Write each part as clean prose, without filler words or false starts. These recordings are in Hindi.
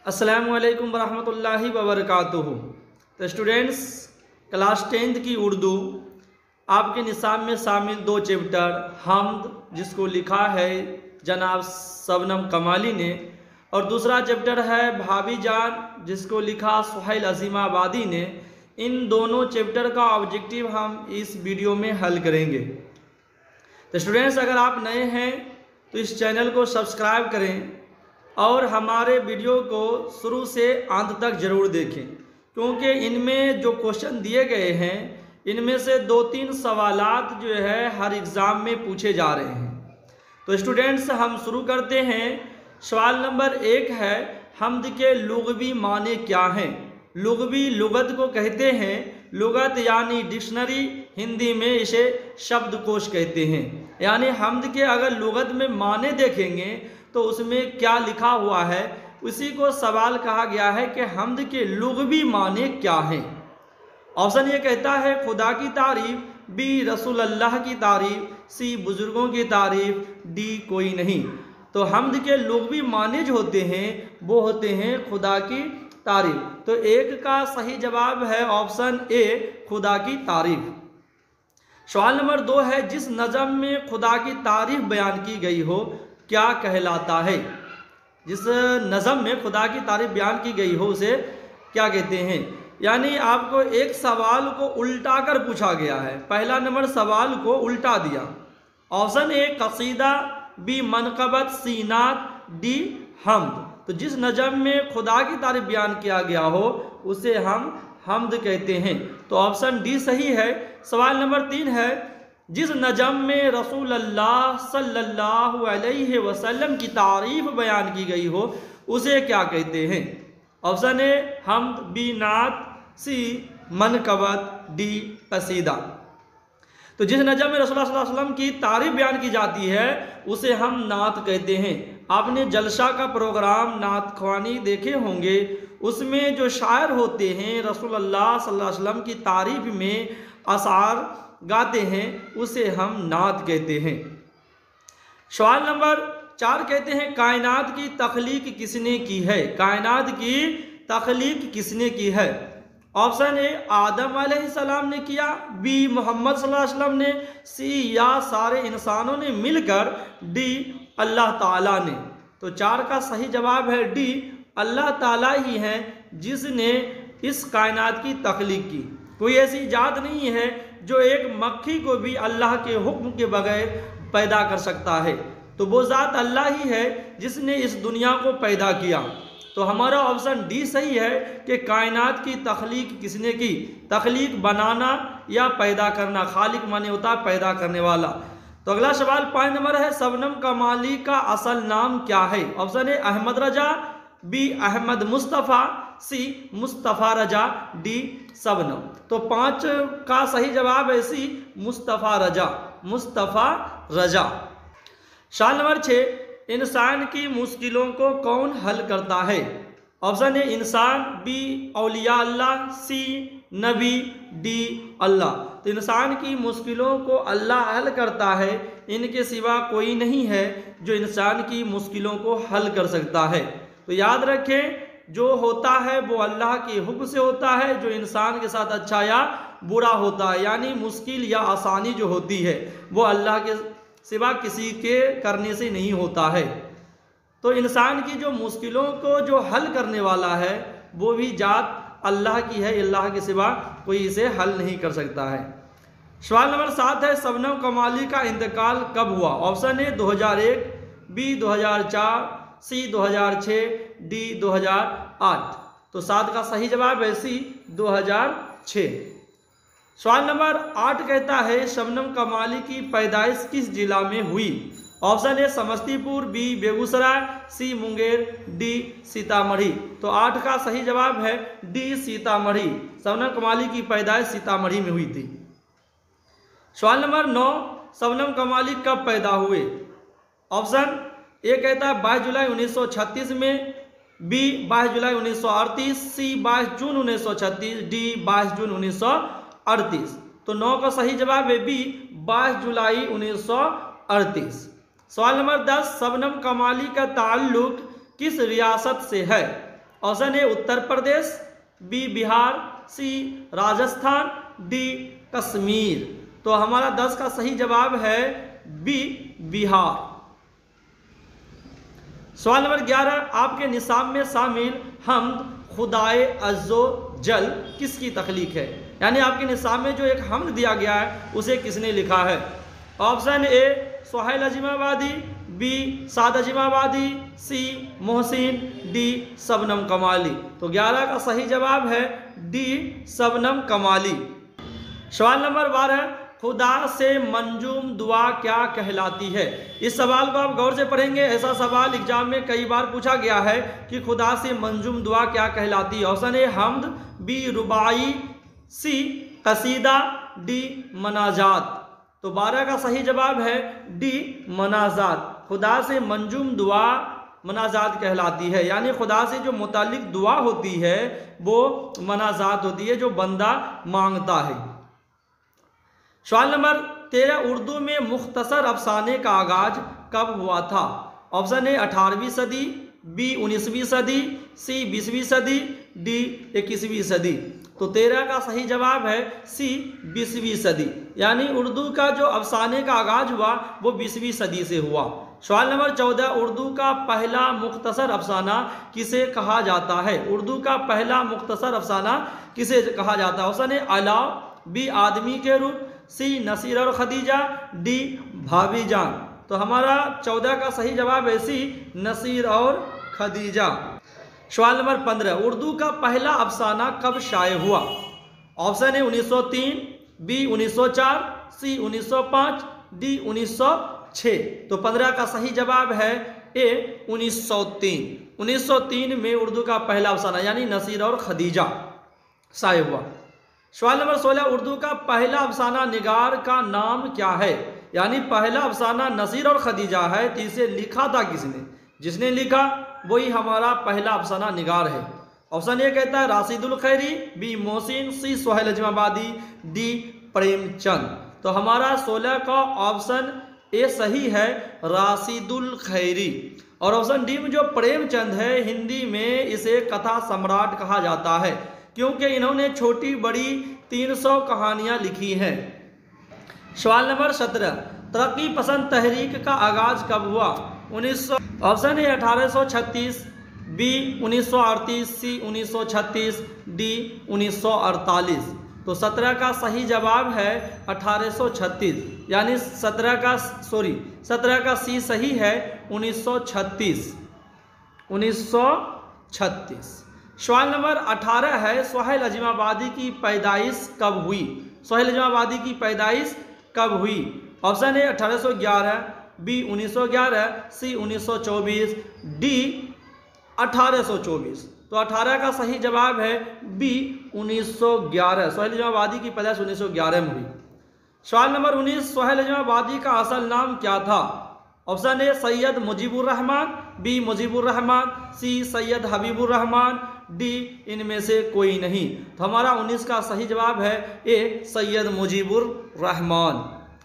अस्सलामु अलैकुम वरहमतुल्लाहि वबरकातुहू। तो स्टूडेंट्स, क्लास 10th की उर्दू आपके निसाब में शामिल 2 चैप्टर हम्द, जिसको लिखा है जनाब शबनम कमाली ने, और दूसरा चैप्टर है भाभी जान, जिसको लिखा सुहैल अजीमाबादी ने। इन दोनों चैप्टर का ऑब्जेक्टिव हम इस वीडियो में हल करेंगे। तो स्टूडेंट्स, अगर आप नए हैं तो इस चैनल को सब्सक्राइब करें और हमारे वीडियो को शुरू से अंत तक ज़रूर देखें, क्योंकि इनमें जो क्वेश्चन दिए गए हैं इनमें से 2-3 सवालात जो है हर एग्ज़ाम में पूछे जा रहे हैं। तो स्टूडेंट्स, हम शुरू करते हैं। सवाल नंबर 1 है, हम्द के लुग़वी माने क्या हैं? लुग़वी लुगत को कहते हैं। लुगत यानी डिक्शनरी, हिंदी में इसे शब्दकोश कहते हैं। यानी हम्द के अगर लुगत में माने देखेंगे तो उसमें क्या लिखा हुआ है, उसी को सवाल कहा गया है कि हम्द के लुग़वी माने क्या हैं। ऑप्शन ये कहता है खुदा की तारीफ, बी रसूल अल्लाह की तारीफ, सी बुजुर्गों की तारीफ, डी कोई नहीं। तो हम्द के लुग़वी माने जो होते हैं वो होते हैं खुदा की तारीफ। तो 1 का सही जवाब है ऑप्शन ए, खुदा की तारीफ। सवाल नंबर 2 है, जिस नज़म में खुदा की तारीफ बयान की गई हो क्या कहलाता है? जिस नज़म में खुदा की तारीफ बयान की गई हो उसे क्या कहते हैं? यानी आपको एक सवाल को उल्टा कर पूछा गया है। पहला नंबर सवाल को उल्टा दिया। ऑप्शन ए कसीदा, बी मनक़बत, सी नात, डी हम्द। तो जिस नज़म में खुदा की तारीफ बयान किया गया हो उसे हम हम्द कहते हैं। तो ऑप्शन डी सही है। सवाल नंबर 3 है, जिस नज़म में रसूल अल्लाह सल्लल्लाहु अलैहि वसल्लम की तारीफ बयान की गई हो उसे क्या कहते हैं? ऑप्शन ए हम्द, बी नात, सी मनक़बत, डी कसीदा। तो जिस नज़म में रसूल सल्लल्लाहु अलैहि वसल्लम की तारीफ बयान की जाती है उसे हम नात कहते हैं। आपने जलसा का प्रोग्राम नात ख्वानी देखे होंगे, उसमें जो शायर होते हैं रसूल अल्लाह सल्लल्लाहु अलैहि वसल्लम की तारीफ में अशार गाते हैं उसे हम नात कहते हैं। सवाल नंबर 4 कहते हैं, कायनात की तख्लीक किसने की है? कायनात की तख्लीक किसने की है? ऑप्शन ए आदम अलैहिस्सलाम ने किया, बी मोहम्मद सल्लल्लाहु अलैहि वसल्लम ने, सी या सारे इंसानों ने मिलकर, डी अल्लाह ताला ने। तो 4 का सही जवाब है डी, अल्लाह ताला ही है जिसने इस कायनात की तख्लीक की। कोई ऐसी इजाद नहीं है जो एक मक्खी को भी अल्लाह के हुक्म के बगैर पैदा कर सकता है। तो वो ज़ात अल्लाह ही है जिसने इस दुनिया को पैदा किया। तो हमारा ऑप्शन डी सही है कि कायनात की तख्लीक किसने की? तख्लीक बनाना या पैदा करना। खालिक माने होता है पैदा करने वाला। तो अगला सवाल 5 नंबर है, शबनम कमाली का असल नाम क्या है? Option A Ahmad Raza, B Ahmad Mustafa, C Mustafa Raza, D Shabnam. तो 5 का सही जवाब है सी मुस्तफ़ा रजा, मुस्तफ़ा रजा। सवाल नंबर 6, इंसान की मुश्किलों को कौन हल करता है? ऑप्शन ए इंसान, बी औलिया अल्लाह, सी नबी, डी अल्लाह। तो इंसान की मुश्किलों को अल्लाह हल करता है, इनके सिवा कोई नहीं है जो इंसान की मुश्किलों को हल कर सकता है। तो याद रखें, जो होता है वो अल्लाह के हुक्म से होता है, जो इंसान के साथ अच्छा या बुरा होता है, यानी मुश्किल या आसानी जो होती है वो अल्लाह के सिवा किसी के करने से नहीं होता है। तो इंसान की जो मुश्किलों को जो हल करने वाला है वो भी जात अल्लाह की है, अल्लाह के सिवा कोई इसे हल नहीं कर सकता है। सवाल नंबर 7 है, शबनम कमाली का इंतकाल कब हुआ? Option A 2001, B 2004, C 2006, D 2008। तो 7 का सही जवाब है सी 2006। सवाल नंबर 8 कहता है, शबनम कमाली की पैदाइश किस जिला में हुई? Option A Samastipur, B Begusarai, C Munger, D Sitamarhi. तो 8 का सही जवाब है डी सीतामढ़ी। शबनम कमाली की पैदाइश सीतामढ़ी में हुई थी। सवाल नंबर 9, शबनम कमाली कब पैदा हुए? ऑप्शन ए कहता है 22 जुलाई 1936 में, बी 22 जुलाई 1938, सी 22 जून 1936, डी 22 जून 1938। तो 9 का सही जवाब है बी 22 जुलाई 1938। सवाल नंबर 10, शबनम कमाली का ताल्लुक किस रियासत से है? Option A Uttar Pradesh, B Bihar, C Rajasthan, D Kashmir. तो हमारा 10 का सही जवाब है बी बिहार। सवाल नंबर 11, आपके निसाब में शामिल हम्द खुदाए अज़्ज़ो जल किसकी तख्लीक है? यानी आपके निसाब में जो एक हम्द दिया गया है उसे किसने लिखा है? Option A Suhail Azimabadi, B Saad Azimabadi, C Mohsin, D Shabnam Kamali. तो 11 का सही जवाब है डी शबनम कमाली। सवाल नंबर 12, खुदा से मंजूम दुआ क्या कहलाती है? इस सवाल को आप गौर से पढ़ेंगे। ऐसा सवाल एग्जाम में कई बार पूछा गया है कि खुदा से मंजूम दुआ क्या कहलाती है। ऑप्शन ए हम्द, बी रुबाई, सी कसीदा, डी मनाजात। तो 12 का सही जवाब है डी मनाजात। खुदा से मंजूम दुआ मनाजात कहलाती है, यानी खुदा से जो मुतालिक दुआ होती है वो मनाजात होती है, जो बंदा मांगता है। सवाल नंबर 13, उर्दू में मुख्तसर अफसाने का आगाज कब हुआ था? ऑप्शन ए 18वीं सदी, बी 19वीं सदी, सी 20वीं सदी, डी 21वीं सदी। तो 13 का सही जवाब है सी 20वीं सदी, यानी उर्दू का जो अफसाने का आगाज हुआ वो 20वीं सदी से हुआ। सवाल नंबर 14, उर्दू का पहला मुख्तसर अफसाना किसे कहा जाता है? उर्दू का पहला मुख्तसर अफसाना किसे कहा जाता है? ऑप्शन ए अलाव, बी आदमी के रूप, सी नसीर और खदीजा, डी भाभी जान। तो हमारा 14 का सही जवाब है सी नसीर और खदीजा। सवाल नंबर 15, उर्दू का पहला अफसाना कब शाये हुआ? Option A 1903, B 1904, C 1905, D 1906। तो 15 का सही जवाब है ए 1903। 1903 में उर्दू का पहला अफसाना यानी नसीर और खदीजा शाये हुआ। सवाल नंबर 16, उर्दू का पहला अफसाना निगार का नाम क्या है? यानी पहला अफसाना नसीर और खदीजा है, तो इसे लिखा था किसने? जिसने लिखा वही हमारा पहला अफसाना निगार है। ऑप्शन ए कहता है राशिदुल खैरी, बी मोहसिन, सी सुहेल अजीमाबादी, डी प्रेमचंद। तो हमारा 16 का ऑप्शन ए सही है राशिदुल खैरी। और ऑप्शन डी में जो प्रेमचंद है, हिंदी में इसे कथा सम्राट कहा जाता है क्योंकि इन्होंने छोटी बड़ी 300 कहानियां लिखी हैं। सवाल नंबर 17, तरक्की पसंद तहरीक का आगाज कब हुआ? Option A 1836, B 1938, C 1936, D 1948। तो 17 का सही जवाब है 1836, यानी 17 का सी सही है 1936। 1936। सवाल नंबर 18 है सुहेल अजीमाबादी की पैदाइश कब हुई? सुहेल अजीमाबादी की पैदाइश कब हुई? Option A 1811, B 1911, C 1924, D 1824। तो 18 का सही जवाब है बी 1911। सुहेल अजीमाबादी की पैदाइश 1911 में हुई। सवाल नंबर 19, सुहेल अजीमाबादी का असल नाम क्या था? Option A Syed Mujibur Rahman, B Mujibur Rahman, C Syed Habibur Rahman, D इनमें से कोई नहीं। तो हमारा 19 का सही जवाब है ए सैयद मुजीबुर रहमान।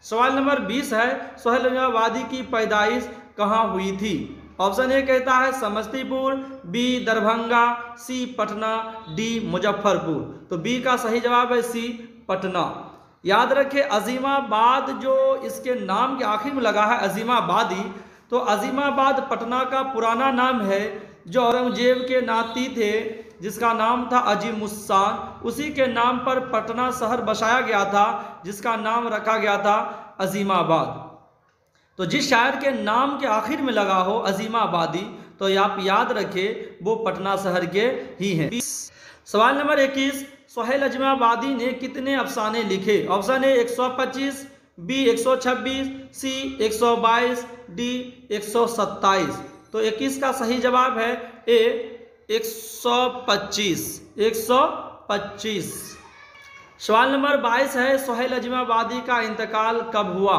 सवाल नंबर 20 है सुहेल अजीमाबादी की पैदाइश कहाँ हुई थी? ऑप्शन ए कहता है समस्तीपुर, बी दरभंगा, सी पटना, डी मुजफ्फरपुर। तो बी का सही जवाब है सी पटना। याद रखें अजीमाबाद जो इसके नाम के आखिर में लगा है अजीमाबादी, तो अजीमाबाद पटना का पुराना नाम है जो औरंगजेब के नाती थे जिसका नाम था अजीमुस्सान, उसी के नाम पर पटना शहर बसाया गया था जिसका नाम रखा गया था अजीमाबाद। तो जिस शायर के नाम के आखिर में लगा हो अजीमाबादी, तो आप याद रखें वो पटना शहर के ही हैं। सवाल नंबर 21, सुहेल अजीमाबादी ने कितने अफसाने लिखे? Option A 125, B 126, C 122, D 127। तो 21 का सही जवाब है ए 125। 125। सवाल नंबर 22 है सुहेल अजीमाबादी का इंतकाल कब हुआ?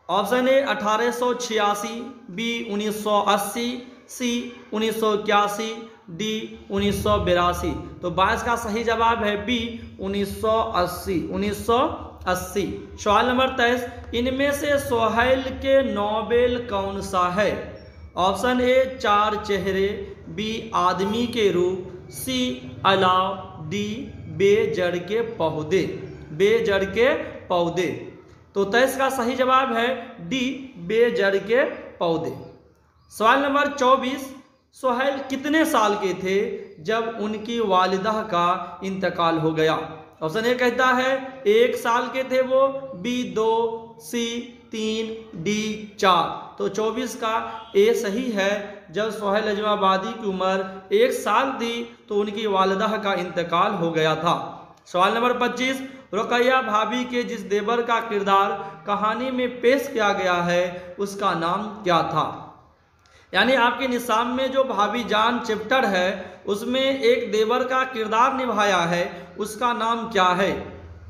Option A 1886, B 1980, C 1981, D 1982। तो 22 का सही जवाब है बी 1980। 1980। सवाल नंबर 23, इनमें से सुहेल के नोबेल कौन सा है? ऑप्शन ए चार चेहरे, बी आदमी के रूप, सी अलाव, डी बेजड़ के पौधे, बेजड़ के पौधे। तो 23 का सही जवाब है डी बेजड़ के पौधे। सवाल नंबर 24, सुहेल कितने साल के थे जब उनकी वालिदा का इंतकाल हो गया? ऑप्शन ए कहता है 1 साल के थे वो, बी 2, सी 3, डी 4। तो 24 का ए सही है। जब सुहेल अजमाबादी की उम्र 1 साल थी तो उनकी वालिदा का इंतकाल हो गया था। सवाल नंबर 25, रुकैया भाभी के जिस देवर का किरदार कहानी में पेश किया गया है उसका नाम क्या था? यानी आपके निसाब में जो भाभी जान चैप्टर है उसमें एक देवर का किरदार निभाया है, उसका नाम क्या है?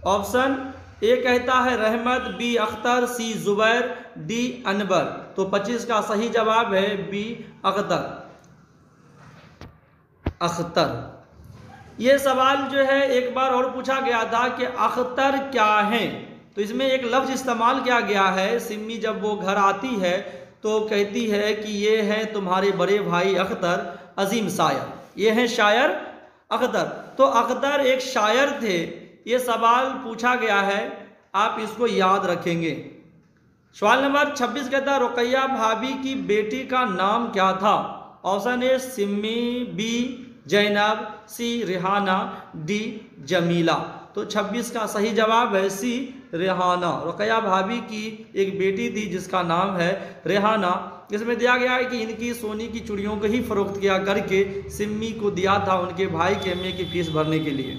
ऑप्शन ए कहता है रहमत, बी अख्तर, सी जुबैर, डी अनबर। तो 25 का सही जवाब है बी अख्तर, अख्तर। ये सवाल जो है एक बार और पूछा गया था कि अख्तर क्या है, तो इसमें एक लफ्ज़ इस्तेमाल किया गया है। सिम्मी जब वो घर आती है तो कहती है कि ये हैं तुम्हारे बड़े भाई अख्तर, अजीम शायर, ये हैं शायर अख्तर। तो अख्तर एक शायर थे, ये सवाल पूछा गया है, आप इसको याद रखेंगे। सवाल नंबर 26 कहता है रुकैया भाभी की बेटी का नाम क्या था? Option A Simmi, B Zainab, C Rehana, D Jamila. तो 26 का सही जवाब है सी रेहाना। रुकैया भाभी की एक बेटी थी जिसका नाम है रेहाना। इसमें दिया गया है कि इनकी सोने की चूड़ियों को ही फरोख्त किया करके सिम्मी को दिया था उनके भाई के एमए की फीस भरने के लिए।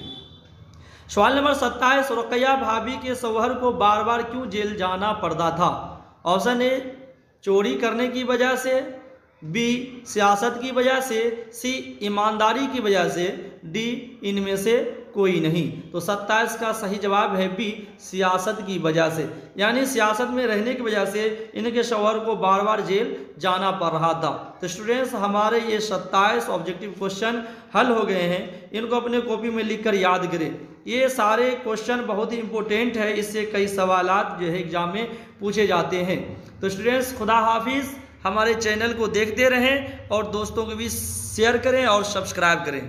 सवाल नंबर 27, रुकैया भाभी के शौहर को बार बार क्यों जेल जाना पड़ता था? ऑप्शन ए चोरी करने की वजह से, बी सियासत की वजह से, सी ईमानदारी की वजह से, डी इनमें से कोई नहीं। तो 27 का सही जवाब है बी सियासत की वजह से, यानी सियासत में रहने की वजह से इनके शौहर को बार बार जेल जाना पड़ रहा था। तो स्टूडेंट्स हमारे ये 27 ऑब्जेक्टिव क्वेश्चन हल हो गए हैं, इनको अपने कॉपी में लिखकर याद करें। ये सारे क्वेश्चन बहुत ही इंपॉर्टेंट है, इससे कई सवालात जो है एग्जाम में पूछे जाते हैं। तो स्टूडेंट्स खुदा हाफिज़, हमारे चैनल को देखते रहें और दोस्तों को भी शेयर करें और सब्सक्राइब करें।